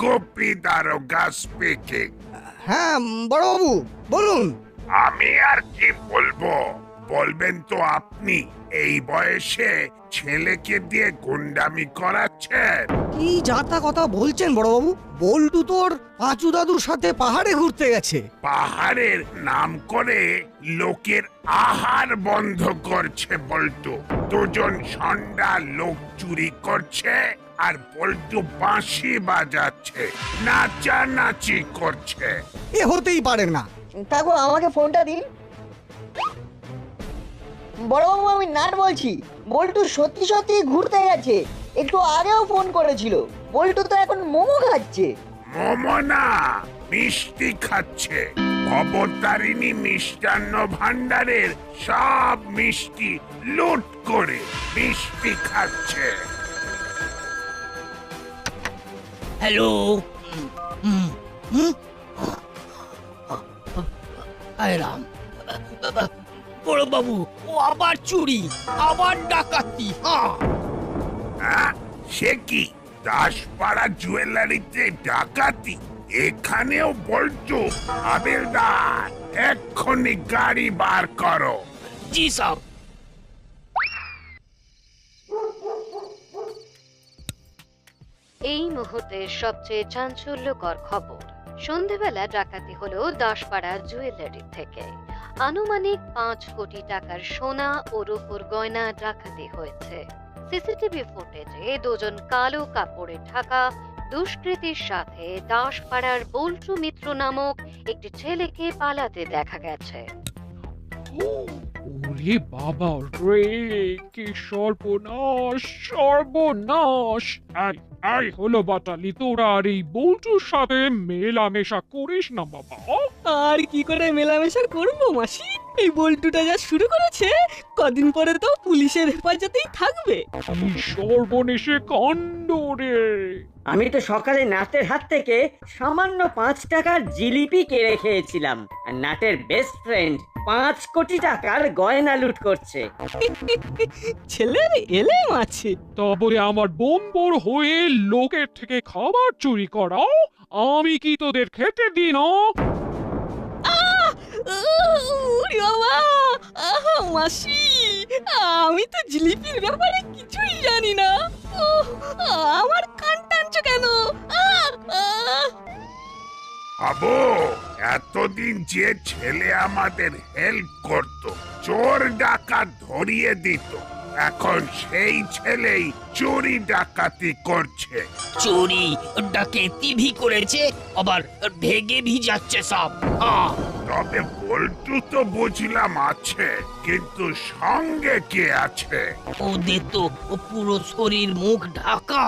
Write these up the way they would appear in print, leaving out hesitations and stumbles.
গোপী দারোগা স্পিকিং। হ্যাঁ বড়বাবু, বলুন। আমি আর কি বলবো, বলবেন তো আপনি। এই বয়সে ছেলেকে দিয়ে গুন্ডামি করাচ্ছেন? কি যাতা কথা বলছেন বড়বাবু? বল্টু তোর পাঁচু দাদুর সাথে পাহাড়ে ঘুরতে গেছে। পাহাড়ের নাম করে লোকের আহার বন্ধ করছে বল্টু। দুজন ষণ্ডা লোক চুরি করছে আর বল্টু বাঁশি বাজাচ্ছে, নাচানাচি করছে। এ হতেই পারে না। কাকু আমাকে ফোনটা দিন। বড়বাবু, আমি নাট বলছি। বল্টু সত্যি সত্যি ঘুরতে গেছে, একটু আগেও ফোন করেছিল। বল্টু তো এখন মোমো খাচ্ছে। মোমো না, মিষ্টি খাচ্ছে। ভবতারিণী মিষ্টান্ন ভান্ডারের সব মিষ্টি লুট করে মিষ্টি খাচ্ছে। হ্যালো। রাম বড় বাবু, ও আবার চুরি, আবার ডাকাতি। সে কি, দাসপাড়া জুয়েলারিতে ডাকাতি? এখানেও বল্টু? হাবিলদার, এক্ষুনি গাড়ি বার করো। জি সাহেব। এই মুহূর্তের সবচেয়ে চাঞ্চল্যকর খবর। সন্ধেবেলা ডাকাতি হলো দাসপাড়া জুয়েলারি থেকে। আনুমানিক 5 কোটি টাকার সোনা ও রূপোর গয়না ডাকাতি হয়েছে। সিসিটিভি ফুটেজে দুজন কালো কাপড়ে ঢাকা দুষ্কৃতীর সাথে দাসপাড়ার বল্টু মিত্র নামক একটি ছেলেকে পালাতে দেখা গেছে। ওরে বাবা রে, কি সর্বনাশ, সর্বনাশ! এই হলো বাটালি, তোরা আর এই বল্টুর সাথে মেলামেশা করিস না বাবা। আর কি করে মেলামেশা করবো মাসি? এই বল্টুটা যা শুরু করেছে, কদিন পরে তো পুলিশের হেফাজতেই থাকবে। কি সর্বনেশে কাণ্ড রে! আমি তো সকালে নাটের হাত থেকে সামান্য 5 টাকার জিলিপি কেড়ে খেয়েছিলাম, আর নাটের বেস্ট ফ্রেন্ড 5 কোটি টাকার গয়না লুট করছে। ছেলের এলেম আছে। তারপরে আমার বোম্বর হয়ে লোকের থেকে খাবার চুরি করা, আমি কি তোদের খেতে দিই না? মাসি, আমি তো জিলিপির ব্যাপারে কিছুই জানি না। আমার কান টানছো কেন? আবু, এতদিন যে ছেলে আমাদের হেল্প করত, চোর ডাকাত ধরিয়ে দিত, এখন সেই ছেলেই চুরি ডাকাতি করছে। চুরি ডাকাতি ভি করেছে, আবার ভেগে ভি যাচ্ছে সব। তবে বল্টু তো বুঝলাম আছে, কিন্তু সঙ্গে কে আছে? ওদের তো পুরো শরীর মুখ ঢাকা।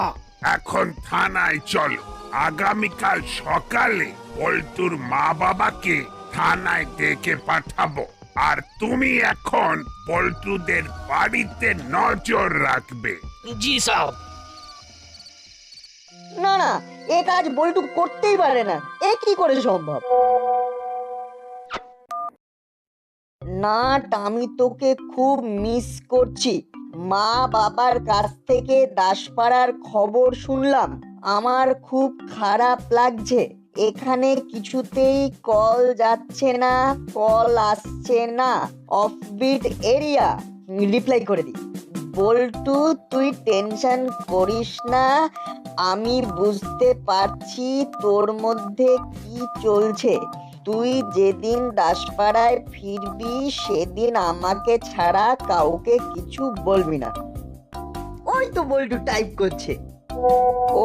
এখন থানায় চলো। আগামীকাল সকালে বল্টুর মা বাবাকে থানায় ডেকে পাঠাবো। আর তুমি এখন বল্টুদের বাড়িতে নজর রাখবে। জি সাহেব। না না, এ কাজ বল্টু করতেই পারে না। এ কি করে সম্ভব? নাট, আমি তোকে খুব মিস করছি। মা বাবার কাছ থেকে দাসপাড়ার খবর শুনলাম, আমার খুব খারাপ লাগছে। এখানে কিছুতেই কল যাচ্ছে না, কল আসছে না, অফবিট এরিয়া। রিপ্লাই করে দি। বল্টু, তুই টেনশন করিস না, আমি বুঝতে পারছি তোর মধ্যে কি চলছে। তুই যেদিন দাসপাড়ায় ফিরবি সেদিন আমাকে ছাড়া কাউকে কিছু বলবি না। ওই তো বল্টু টাইপ করছে।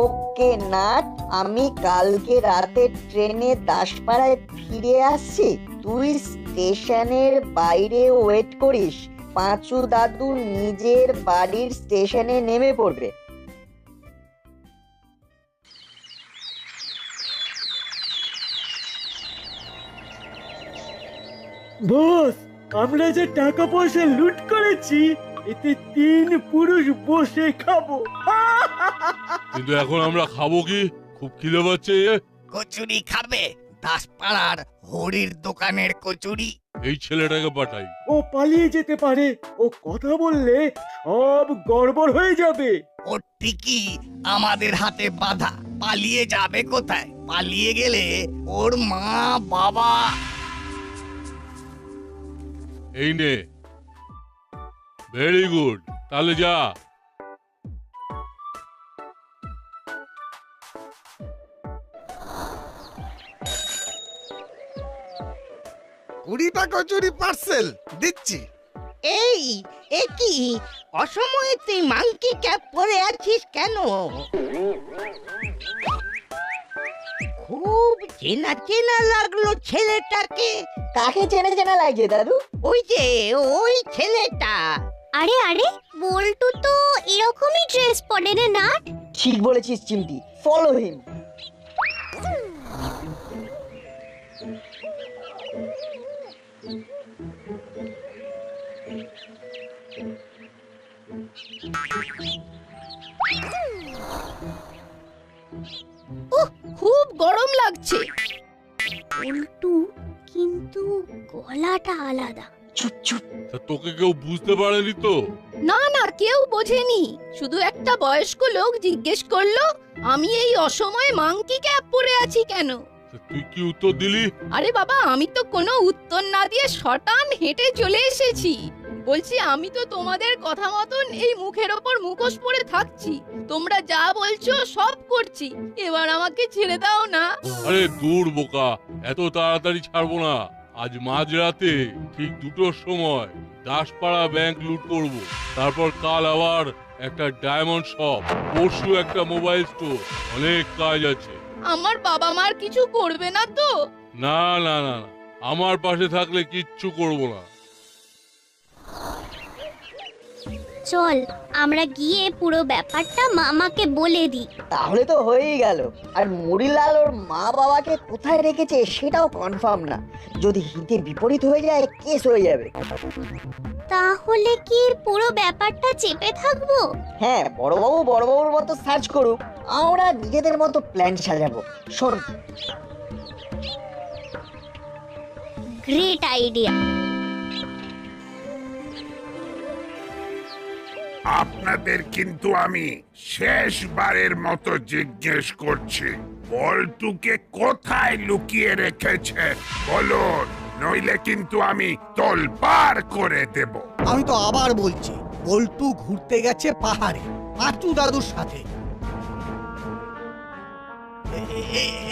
ওকে নাট, আমি কালকে রাতে ট্রেনে দাসপাড়ায় ফিরে আসছি। তুই স্টেশনের বাইরে ওয়েট করিস। পাঁচু দাদু নিজের বাড়ির স্টেশনে নেমে পড়বে। বস, আমরা যে টাকা পয়সা লুট করেছি, এতে 3 পুরুষ বসে খাবো। কিন্তু এখন আমরা খাবো কি? খুব খিদে পাচ্ছে। কচুরি খাবে? দাসপাড়ার হরির দোকানের কচুরি। এই ছেলেটাকে পাঠাই। ও পালিয়ে যেতে পারে, ও কথা বললে সব গড়বড় হয়ে যাবে। ওর টিকি আমাদের হাতে বাঁধা, পালিয়ে যাবে কোথায়? পালিয়ে গেলে ওর মা বাবা। এই নে, ভেরি গুড, তাহলে যা। কুড়িটা কচুরি পার্সেল দিচ্ছি। এই এ কি অসময়ে তুই মাংকি ক্যাপ পরে আছিস কেন? খুব চেনা চেনা লাগলো ছেলেটাকে। কাকে চেনা চেনা লাগছে দাদু? ওই যে ওই ছেলেটা। আরে আরে, বল্টু তো এরকমই ড্রেস পরে রে নাট। ঠিক বলেছিস চিমটি, ফলো হিম। খুব গরম লাগছে। বল্টু কিন্তু গলাটা আলাদা। চুপ চুপ। তা তোকে কেউ বুঝতে পারেনি তো? না না, কেউ বোঝেনি। শুধু একটা বয়স্ক লোক জিজ্ঞেস করলো আমি এই অসময়ে মাংকি ক্যাপ পরে আছি কেন। তা তুই কি উত্তর দিলি? আরে বাবা, আমি তো কোনো উত্তর না দিয়ে শটান হেঁটে চলে এসেছি। বলছি আমি তো তোমাদের কথা মতন এই মুখের ওপর মুখোশ পরে থাকছি, তোমরা যা বলছো সব করছি, এবার আমাকে ছেড়ে দাও না। আরে দূর বোকা, এত তাড়াতাড়ি ছাড়বো না। আজ মাঝরাতে ঠিক 2টোর সময় দাসপাড়া ব্যাংক লুট করব, তারপর কাল আবার একটা ডায়মন্ড শপ, পরশু একটা মোবাইল স্টোর, অনেক কাজ আছে। আমার বাবা মার কিছু করবে না তো? না না না না, আমার পাশে থাকলে কিচ্ছু করব না। চল আমরা গিয়ে পুরো ব্যাপারটা মামাকে বলে দিই। তাহলে তো হয়েই গেল। আর মুড়িলাল ওর মা বাবাকে কোথায় রেখেছে সেটাও কনফার্ম না। যদি হিতে বিপরীত হয়ে যায় কেস হয়ে যাবে। তাহলে কি পুরো ব্যাপারটা চেপে থাকবো? হ্যাঁ, বড়বাবুর মতো সার্চ করুক, আমরা নিজেদের মতো প্ল্যান সাজাবো। শোন, গ্রেট আইডিয়া। আপনাদের কিন্তু আমি শেষবারের মতো জিজ্ঞেস করছি, বল্টুকে কোথায় লুকিয়ে রেখেছে বলুন, নইলে কিন্তু আমি তোলপাড় করে দেব। আমি তো আবার বলছি, বল্টু ঘুরতে গেছে পাহাড়ে পাঁচু দাদুর সাথে।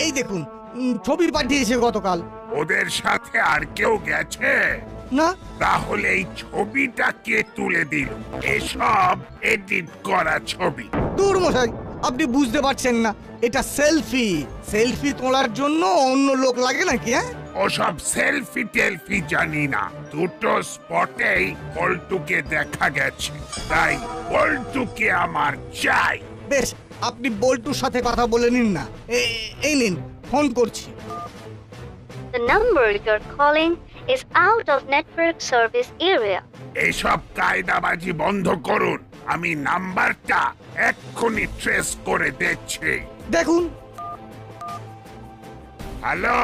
এই দেখুন, ছবি পাঠিয়েছে গতকাল। ওদের সাথে আর কেউ গেছে? না। তাহলে এই ছবিটা কে তুলে দিল? এসব এডিট করা ছবি। দূর মশাই, আপনি বুঝতে পারছেন না, এটা সেলফি। সেলফি তোলার জন্য অন্য লোক লাগে নাকি? হ্যাঁ, ওসব সেলফি টেলফি জানি না। 2টো স্পটেই বল্টুকে দেখা গেছে, তাই বল্টুকে আমার চাই। বেশ, আপনি বল্টুর সাথে কথা বলে নিন না। এই নিন, ফোন করছি। The number you're calling is out of network service area. এইসব কায়দাবাজি বন্ধ করুন, আমি নাম্বারটা এক্ষুনি ট্রেস করে দেখছি। দেখুন। হ্যালো,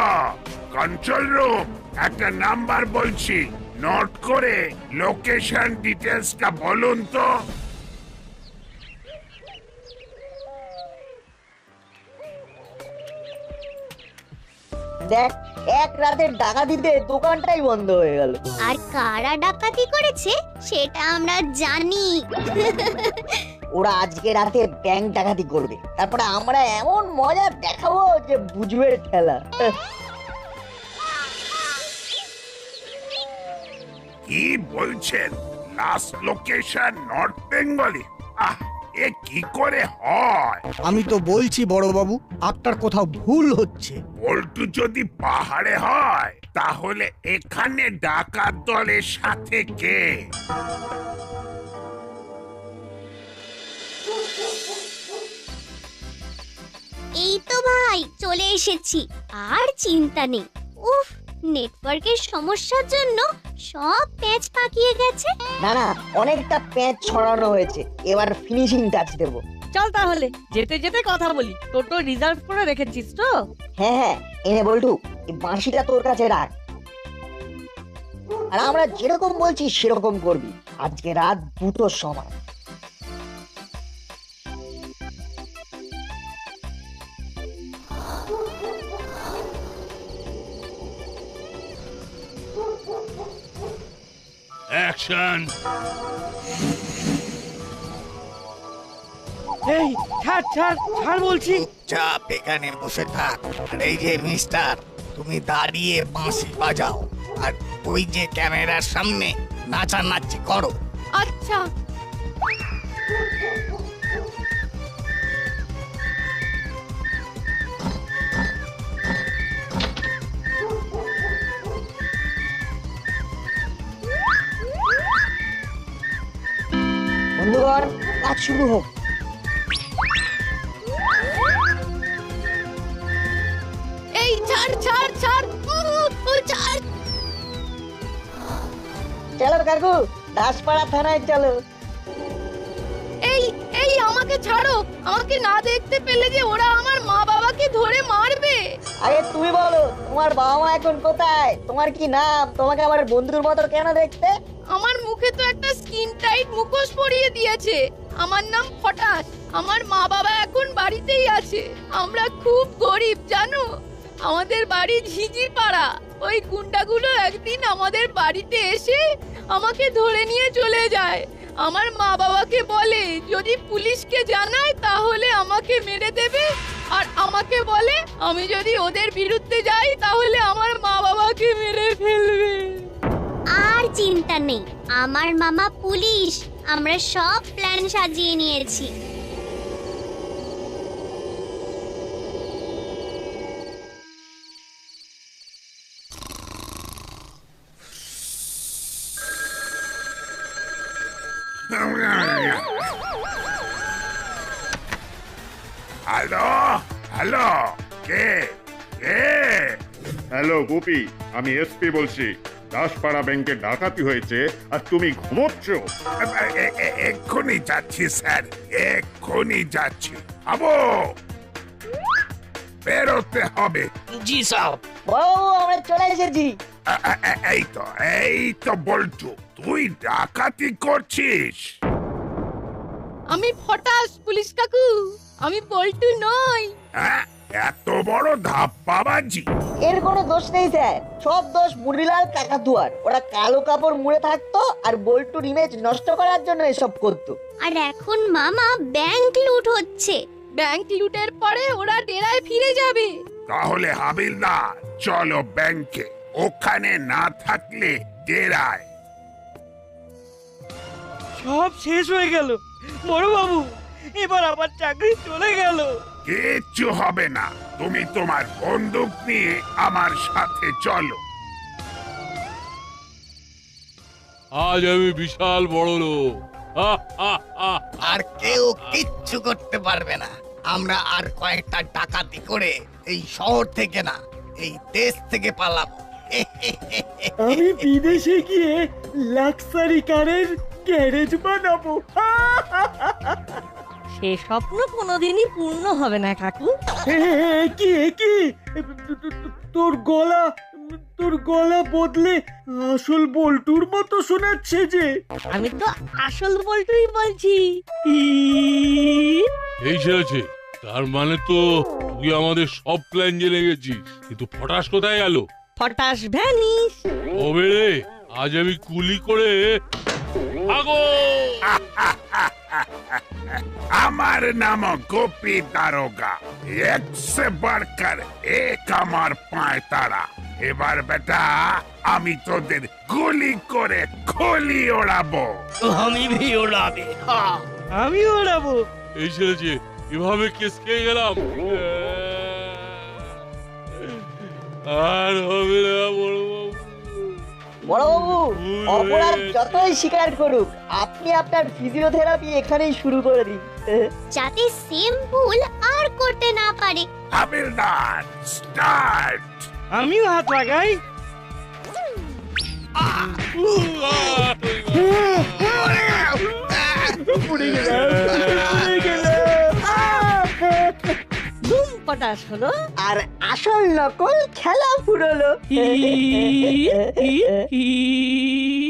কন্ট্রোল রুম, একটা নাম্বার বলছি, নোট করে লোকেশন ডিটেলসটা বলুন তো। দেখ, এক রাতের ডাকাতিতে দোকানটাই বন্ধ হয়ে গেল। আর কারা ডাকাতি করেছে সেটা আমরা জানি। ওরা আজকে রাতে ব্যাংক ডাকাতি করবে, তারপরে আমরা এমন মজা দেখাবো যে বুঝবে ঠেলা। কি বলছেন? Last location north Bengali? এ কি করে হয়? আমি তো বলছি বড়বাবু, আপনার কোথাও ভুল হচ্ছে। বল্টু যদি পাহাড়ে হয়, তাহলে এখানে ডাকাত দলের সাথে কে? এই তো ভাই চলে এসেছি, আর চিন্তা নেই। উফ, নেটওয়ার্কের সমস্যার জন্য সব প্যাচ পাকিয়ে গেছে। না না, অনেকটা প্যাঁচ ছড়ানো হয়েছে, এবার ফিনিশিং টাচ দেবো। চল তাহলে যেতে যেতে কথা বলি। টোটো রিজার্ভ করে রেখেছিস তো? হ্যাঁ হ্যাঁ, এনে বল্টু, এই বাঁশিটা তোর কাছে রাখ। আর আমরা যেরকম বলছি সেরকম করবি। আজকে রাত 2টোর সময়। অ্যাকশন! এই ছাড় ছাড় ছাড় বলছি। চাপ এখানে বসে থাক। আর এই যে মিস্টার, তুমি দাঁড়িয়ে বাঁশি বাজাও আর ওই যে ক্যামেরার সামনে নাচানাচি করো। আচ্ছা। বন্ধুগণ, কাজ শুরু হোক। এই ছাড় ছাড় ছাড় ছাড়। চলো কাকু, দাসপাড়া থানায় চলো। এই এই আমাকে ছাড়ো। আমাকে না দেখতে পেলে যে ওরা আমার মা বাবাকে ধরে মারবে। আরে তুমি বলো, তোমার বাবা মা এখন কোথায়? তোমার কি নাম? তোমাকে আমার বন্ধুর মতো কেন দেখতে? আমার মুখে তো একটা স্কিন টাইট মুখোশ পরিয়ে দিয়েছে। আমার নাম ফটাস। আমার মা বাবা এখন বাড়িতেই আছে। আমরা খুব গরিব জানো। আমাদের বাড়ি ঝিঝির পাড়া। ওই গুন্ডাগুলো একদিন আমাদের বাড়িতে এসে আমাকে ধরে নিয়ে চলে যায়। আমার মা বাবাকে বলে যদি পুলিশকে জানায় তাহলে আমাকে মেরে দেবে, আর আমাকে বলে আমি যদি ওদের বিরুদ্ধে যাই তাহলে আমার মা বাবাকে মেরে ফেলবে। আর চিন্তা নেই, আমার মামা পুলিশ। আমরা সব প্ল্যান সাজিয়ে নিয়েছি। হ্যালো হ্যালো, কে কে? হ্যালো গোপি, আমি এসপি বলছি। দাসপাড়া ব্যাংকে ডাকাতি হয়েছে আর তুমি ঘুমোচ্ছ? এক্ষুনি যাচ্ছি স্যার, এক্ষুনি যাচ্ছি। আবো, বেরোতে হবে। জি সাহেব। ও, আমরা চলে এসেছি। এই তো বল্টু, তুই ডাকাতি করছিস? আমি ফটাস পুলিশ কাকু, আমি বল্টু নই। হ্যাঁ, এত বড় ধাপ্পাবাজি? এর কোনো দোষ নেই স্যার, সব দোষ মুড়িলাল কাকাতুয়ার। ওরা কালো কাপড় মুড়ে থাকতো আর বল্টুর ইমেজ নষ্ট করার জন্য এসব করতো। আর এখন মামা ব্যাংক লুট হচ্ছে। ব্যাংক লুটের পরে ওরা ডেরায় ফিরে যাবে। তাহলে হাবিলদার, চলো ব্যাংকে। ওখানে না থাকলে ডেরায়। সব শেষ হয়ে গেল বড় বাবু, এবার আমার চাকরি চলে গেল। কিচ্ছু হবে না, তুমি তোমার বন্দুক নিয়ে আমার সাথে চলো। আজ আমি বিশাল বড় লোক। আর কেউ কিচ্ছু করতে পারবে না। আমরা আর কয়েকটা ডাকাতি করে এই শহর থেকে না, এই দেশ থেকে পালাবো। আমি বিদেশে গিয়ে লাক্সারি কারের গ্যারেজ বানাবো। সে স্বপ্ন কোনোদিনই পূর্ণ হবে না কাকু। কি কি তোর গলা বদলে আসল বল্টুর মতো শোনাচ্ছে যে। আমি তো আসল বল্টুই বলছি। এই ছেড়েছে, তার মানে তো তুই আমাদের সব প্ল্যান জেনে গেছিস। কিন্তু ফটাস কোথায় গেল? ফটাস ভ্যানিশ। কবে রে? আজ আমি কুলি করে আগো। আমার নাম গোপী দারোগা। একসে বাড়কার এক আমার পায় তারা। এবার বেটা, আমি তোদের গুলি করে খলি ওড়াবো। আমি ভি ওড়াবে। আমি ওড়াবো। এই ছেড়েছে, এভাবে কেস খেয়ে গেলাম। আর হবে না বড়বাবু, অপরাধ যতই স্বীকার করুক, আপনি আপনার ফিজিওথেরাপি এখানেই শুরু করে দিন, যাতে সেম ভুল আর করতে না পারে। হাবিলদার, স্টার্ট। আমিও হাত লাগাই। ধুম সর্বনাশ হলো আর আসল নকল খেলা ফুরলো। হি, হি, হি।